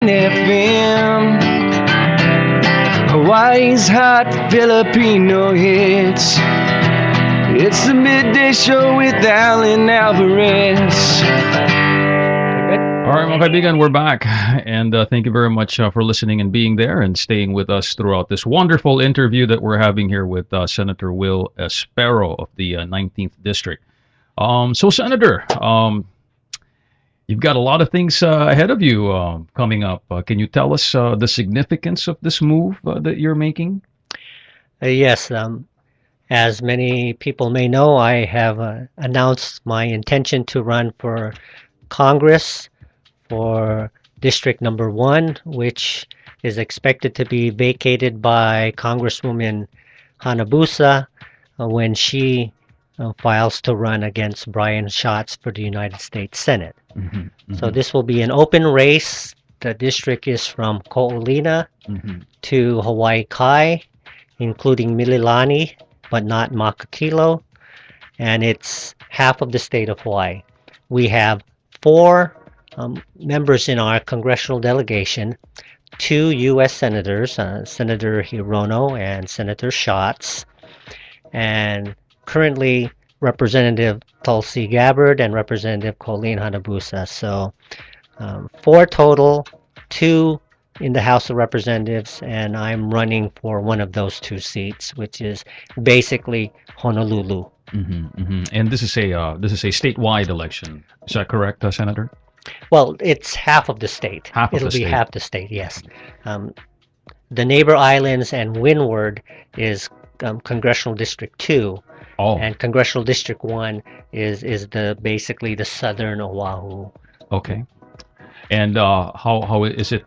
FM. Hawaii's hot Filipino hits. It's the Midday Show with Allan Alvarez. All right, mga kaibigan, we're back. And thank you very much for listening and being there and staying with us throughout this wonderful interview that we're having here with Senator Will Espero of the 19th District. So, Senator, you've got a lot of things ahead of you coming up. Can you tell us the significance of this move that you're making? Yes. As many people may know, I have announced my intention to run for Congress for District Number 1, which is expected to be vacated by Congresswoman Hanabusa when she files to run against Brian Schatz for the United States Senate. So this will be an open race. The district is from Ko'olina to Hawaii Kai, including Mililani, but not Makakilo, and it's half of the state of Hawaii. We have 4 members in our congressional delegation, 2 U.S. senators, Senator Hirono and Senator Schatz, and currently Representative Tulsi Gabbard and Representative Colleen Hanabusa. So 4 total, 2 in the House of Representatives, and I'm running for one of those 2 seats, which is basically Honolulu. And this is a statewide election. Is that correct, Senator? Well, it's half of the state. It'll be half the state, yes. The neighbor islands and Windward is Congressional District 2. And Congressional District 1 is basically the southern Oahu. Okay. And how is it?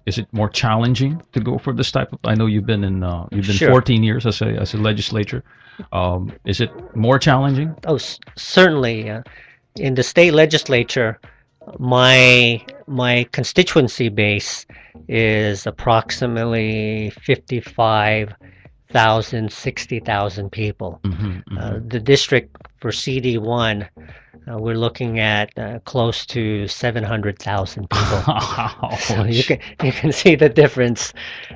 Is it more challenging to go for this type of? I know you've been 14 years as a legislature. Is it more challenging? Oh, certainly. In the state legislature, my constituency base is approximately 55,000, 60,000 people. The district for CD1, we're looking at close to 700,000 people. So you can see the difference,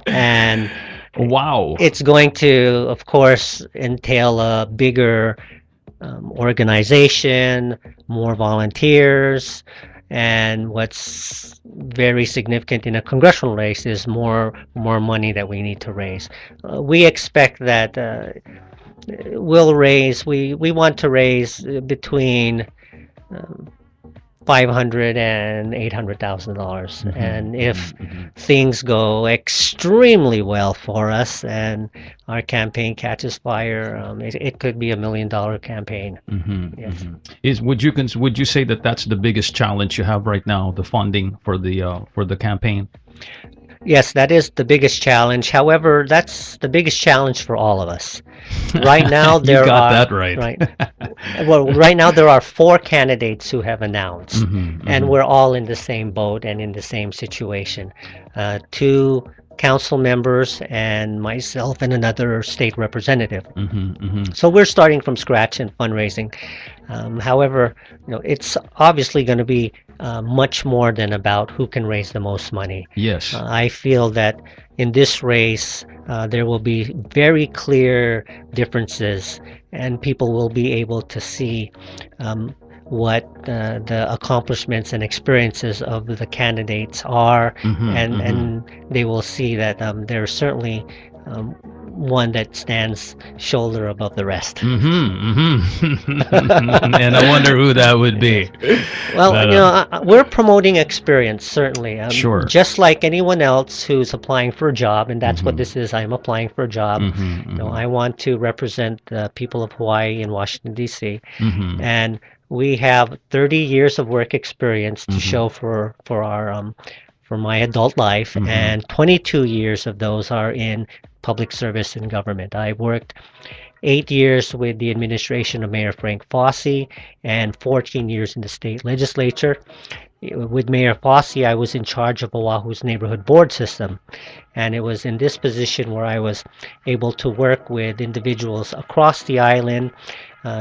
and wow, it's going to, of course, entail a bigger organization, more volunteers, and what's very significant in a congressional race is more money that we need to raise. We expect that we want to raise between $500,000 and $800,000, and if things go extremely well for us and our campaign catches fire, it could be $1 million campaign. Yes. Would you say that that's the biggest challenge you have right now, the funding for the campaign? Yes, that is the biggest challenge. However, that's the biggest challenge for all of us. Right now, you got that right. Well, right now there are 4 candidates who have announced, and we're all in the same boat and in the same situation. 2 council members and myself and another state representative. So we're starting from scratch in fundraising. However, it's obviously going to be much more than about who can raise the most money. Yes. I feel that in this race, there will be very clear differences, and people will be able to see what the accomplishments and experiences of the candidates are, and they will see that there's certainly one that stands shoulder above the rest. And I wonder who that would be. Well, we're promoting experience, certainly. Sure. Just like anyone else who's applying for a job, and that's what this is. I'm applying for a job. I want to represent the people of Hawaii in Washington, D.C. And we have 30 years of work experience to show for my adult life, and 22 years of those are in public service and government. I worked 8 years with the administration of Mayor Frank Fossey and 14 years in the state legislature. with Mayor Fossey, I was in charge of Oahu's neighborhood board system. And it was in this position where I was able to work with individuals across the island,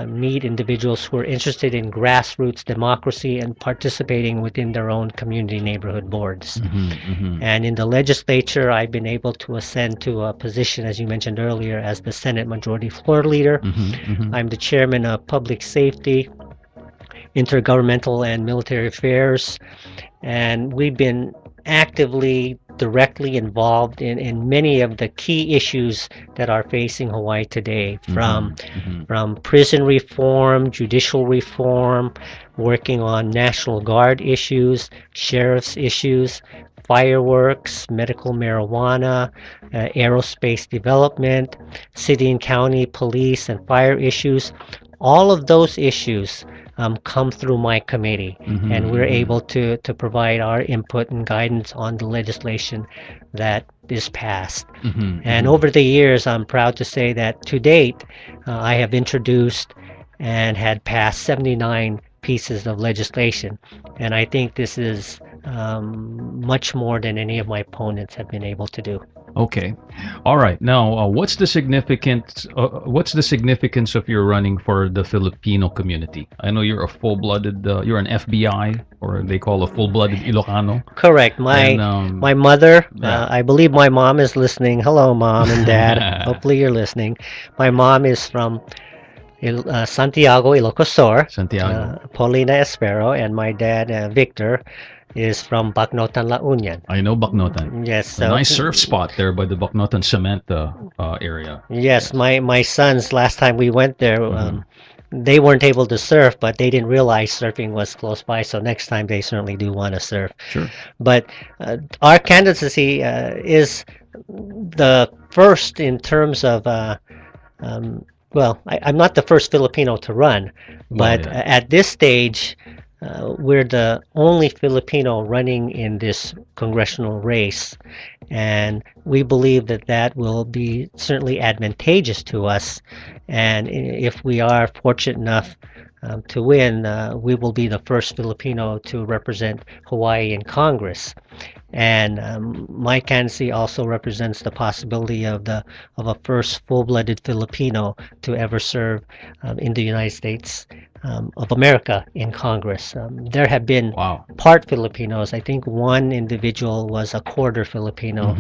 meet individuals who are interested in grassroots democracy and participating within their own community neighborhood boards. And in the legislature, I've been able to ascend to a position, as you mentioned earlier, as the Senate Majority Floor Leader. I'm the chairman of Public Safety, Intergovernmental and Military Affairs, and we've been actively, directly involved in many of the key issues that are facing Hawaii today, from prison reform, judicial reform, working on National Guard issues, sheriff's issues, fireworks, medical marijuana, aerospace development, city and county police and fire issues. All of those issues come through my committee, and we're able to provide our input and guidance on the legislation that is passed. And over the years, I'm proud to say that to date, I have introduced and had passed 79 pieces of legislation, and I think this is much more than any of my opponents have been able to do. Okay. All right. Now, what's the significance? What's the significance of your running for the Filipino community? I know you're a full-blooded. You're an FBI, or they call a full-blooded Ilocano. Correct. My mother. Yeah. I believe my mom is listening. Hello, Mom and Dad. Hopefully you're listening. My mom is from Santiago, Ilocos Sur. Santiago. Paulina Espero, and my dad, Victor, is from Bacnotan, La Union. I know Bacnotan. Yes. A nice surf spot there by the Bacnotan cement area. Yes, my sons, last time we went there, they weren't able to surf, but they didn't realize surfing was close by, so next time they certainly do want to surf. Sure. But our candidacy is the first in terms of, well, I'm not the first Filipino to run, but Well, yeah. at this stage, we're the only Filipino running in this congressional race, and we believe that that will be certainly advantageous to us. And if we are fortunate enough to win, we will be the first Filipino to represent Hawaii in Congress. And my candidacy also represents the possibility of a first full-blooded Filipino to ever serve in the United States of America in Congress. There have been Wow. part Filipinos. I think one individual was a quarter Filipino,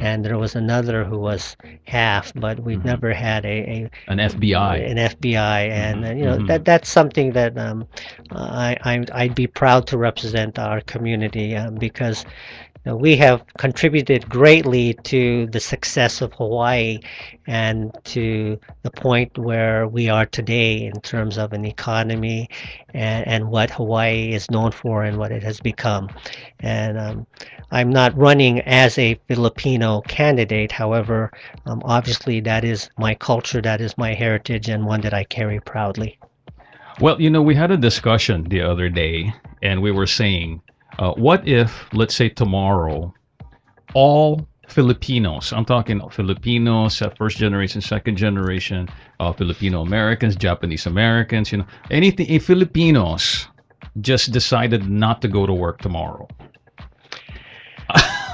and there was another who was half. But we've never had An FBI. an FBI, and you know that's something that I'd be proud to represent our community, because we have contributed greatly to the success of Hawaii and to the point where we are today in terms of an economy and what Hawaii is known for and what it has become. And I'm not running as a Filipino candidate. However, obviously that is my culture, that is my heritage, and one that I carry proudly. Well, we had a discussion the other day, and we were saying, what if, let's say tomorrow, all Filipinos, I'm talking Filipinos, first generation, second generation, Filipino Americans, Japanese Americans, anything, if Filipinos just decided not to go to work tomorrow.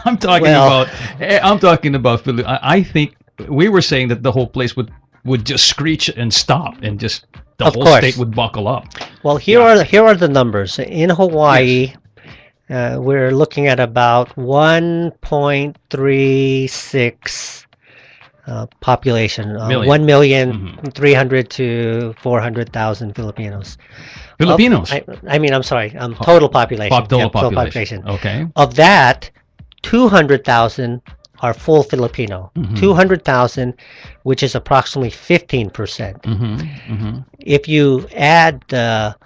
I'm talking about I think we were saying that the whole place would just screech and stop, and just the Of whole course. state would buckle up. Well, here are the numbers. In Hawaii, we're looking at about 1.36 population, Million. 1,300,000 to 400,000 Filipinos. Filipinos. I'm sorry, total population. Total Yep, population. Okay. Of that, 200,000 are full Filipino. 200,000, which is approximately 15%. If you add the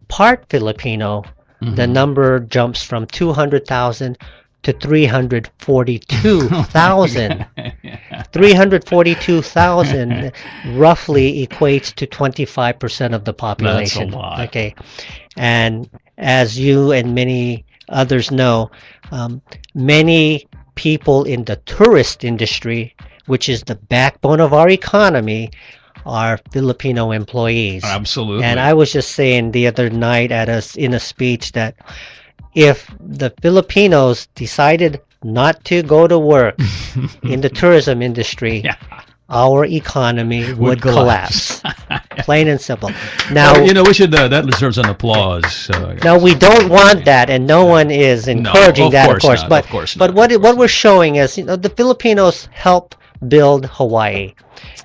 part Filipino, the number jumps from 200,000 to 342,000. 342,000 roughly equates to 25% of the population. That's a lot. Okay. And as you and many others know, many people in the tourist industry, which is the backbone of our economy, are Filipino employees. Absolutely. And I was just saying the other night in a speech that if the Filipinos decided not to go to work in the tourism industry, Yeah. our economy would collapse. Plain and simple. Now, Well, you know, we should. That deserves an applause. now we don't want that, and no one is encouraging of that, of course course. not, But of course but not, what of course what we're showing is, the Filipinos helped build Hawaii.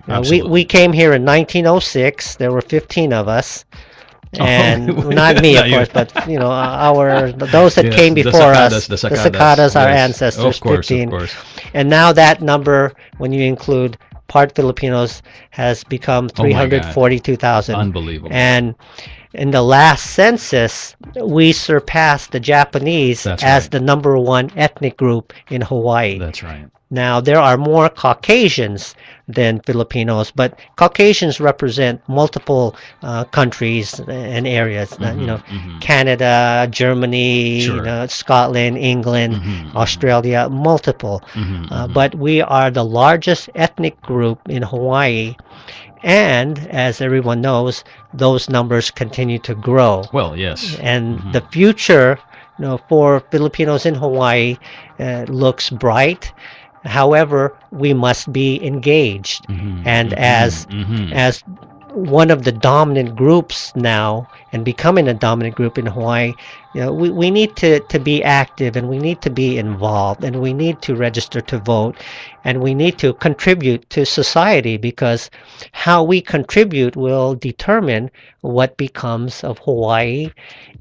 Absolutely. We came here in 1906. There were 15 of us, and Oh, not me, not of you. course, but those that Yes, came the before us, Sakadas, the Sakadas. our Yes, ancestors, of course, 15. of course. And now that number, when you include part Filipinos, has become Oh my God. 342,000. Unbelievable. And in the last census, we surpassed the Japanese That's as right. the number one ethnic group in Hawaii. That's right. Now, there are more Caucasians than Filipinos, but Caucasians represent multiple countries and areas. Canada, Germany, Sure. Scotland, England, Australia, multiple. But we are the largest ethnic group in Hawaii. And as everyone knows, those numbers continue to grow. Well, yes. And the future, for Filipinos in Hawaii looks bright. However, we must be engaged. And as one of the dominant groups now, and becoming a dominant group in Hawaii, we need to be active, and we need to be involved, and we need to register to vote, and we need to contribute to society, because how we contribute will determine what becomes of Hawaii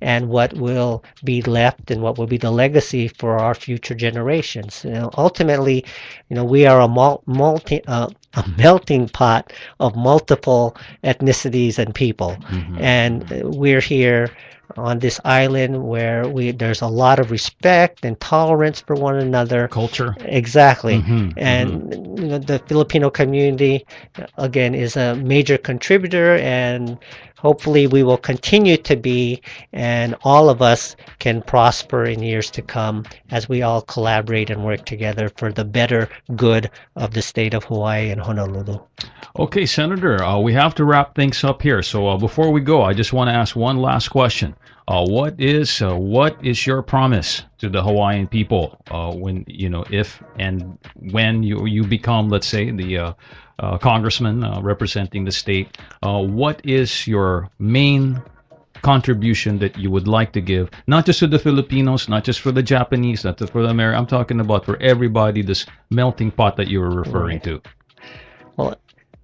and what will be left and what will be the legacy for our future generations. Ultimately, we are a melting pot of multiple ethnicities and people, and we're here on this island where there's a lot of respect and tolerance for one another. Culture. Exactly. And the Filipino community, again, is a major contributor, and hopefully we will continue to be, and all of us can prosper in years to come as we all collaborate and work together for the better good of the state of Hawaii and Honolulu. Okay, Senator, we have to wrap things up here. So before we go, I just want to ask one last question. What is your promise to the Hawaiian people when if and when you become, let's say, the congressman representing the state? What is your main contribution that you would like to give, not just to the Filipinos, not just for the Japanese, not just for the Americans? I'm talking about for everybody, this melting pot that you were referring to. Well,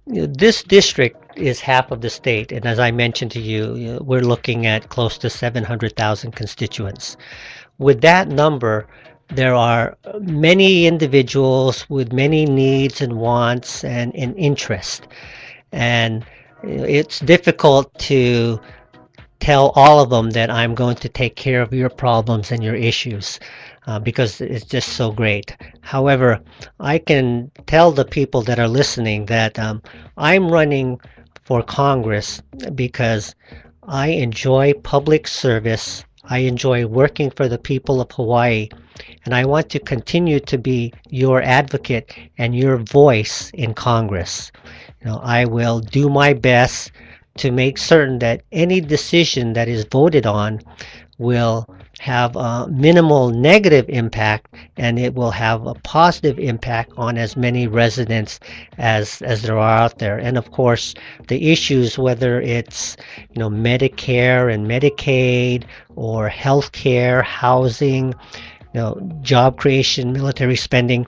this district is half of the state, and as I mentioned to you, we're looking at close to 700,000 constituents. With that number, there are many individuals with many needs and wants and interest, and it's difficult to tell all of them that I'm going to take care of your problems and your issues, because it's just so great. However, I can tell the people that are listening that I'm running for Congress because I enjoy public service. I enjoy working for the people of Hawaii, and I want to continue to be your advocate and your voice in Congress. I will do my best to make certain that any decision that is voted on will have a minimal negative impact, and it will have a positive impact on as many residents as there are out there. And of course, the issues, whether it's Medicare and Medicaid, or healthcare, housing, job creation, military spending,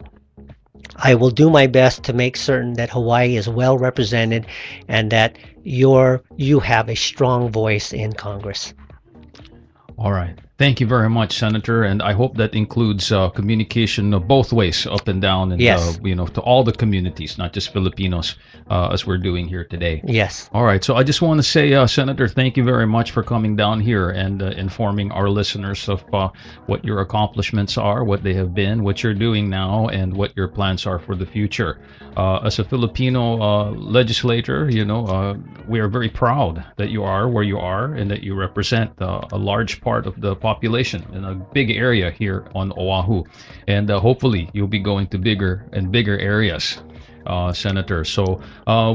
I will do my best to make certain that Hawaii is well represented and that you have a strong voice in Congress. All right. Thank you very much, Senator, and I hope that includes communication both ways, up and down, and Yes. To all the communities, not just Filipinos, as we're doing here today. Yes. All right. So I just want to say, Senator, thank you very much for coming down here and informing our listeners of what your accomplishments are, what they have been, what you're doing now, and what your plans are for the future. As a Filipino legislator, we are very proud that you are where you are and that you represent a large part of the population in a big area here on Oahu. And hopefully you'll be going to bigger and bigger areas. Senator. So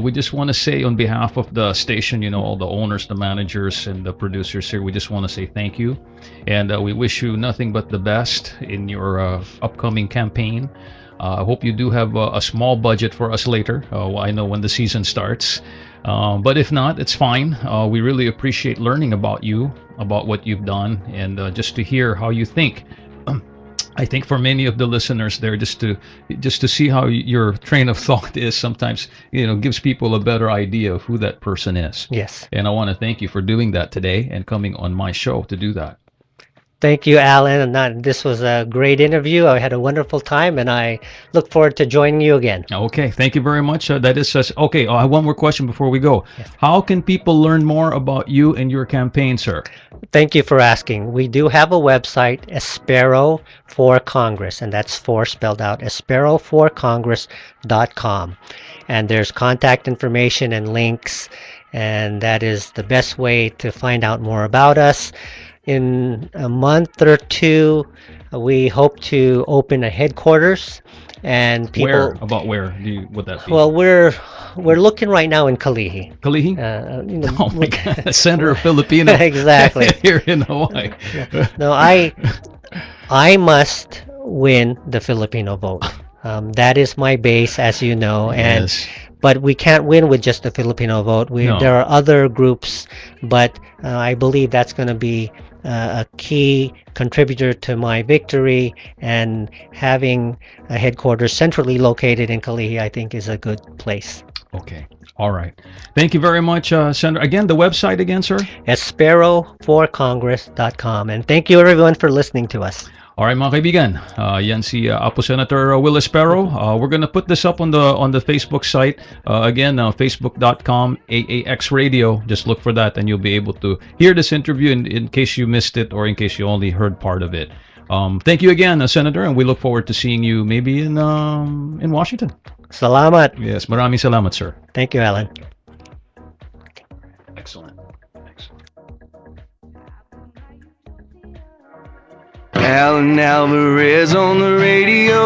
we just want to say on behalf of the station, all the owners, the managers, and the producers here, we just want to say thank you. And we wish you nothing but the best in your upcoming campaign. I hope you do have a small budget for us later. I know when the season starts. But if not, it's fine. We really appreciate learning about you, about what you've done, and just to hear how you think. I think for many of the listeners there, just to see how your train of thought is, sometimes gives people a better idea of who that person is. Yes. And I want to thank you for doing that today and coming on my show to do that. Thank you, Alan. And this was a great interview. I had a wonderful time, and I look forward to joining you again. Okay, thank you very much. That is okay. I have one more question before we go. Yes. How can people learn more about you and your campaign, sir? Thank you for asking. We do have a website, Espero for Congress, and that's for spelled out, esperoforcongress.com. And there's contact information and links, and that is the best way to find out more about us. In a month or two, we hope to open a headquarters, and people. Where would that be? Well, we're looking right now in Kalihi. Kalihi? Oh my God, Center of Filipino. Exactly. Here in Hawaii. No, I must win the Filipino vote. That is my base, as you know, and Yes. but we can't win with just the Filipino vote. No. There are other groups, but I believe that's going to be a key contributor to my victory, and having a headquarters centrally located in Kalihi, I think, is a good place. Okay. All right. Thank you very much, Senator. Again, the website again, sir? Esperoforcongress.com. And thank you, everyone, for listening to us. All right, mga kaibigan. Yan si Apo Senator Will Espero. We're gonna put this up on the Facebook site. Again, facebook.com AAX Radio. Just look for that, and you'll be able to hear this interview in case you missed it or in case you only heard part of it. Thank you again, Senator, and we look forward to seeing you maybe in Washington. Salamat. Yes, maraming salamat, sir. Thank you, Alan. Excellent. Allan Alvarez on the radio.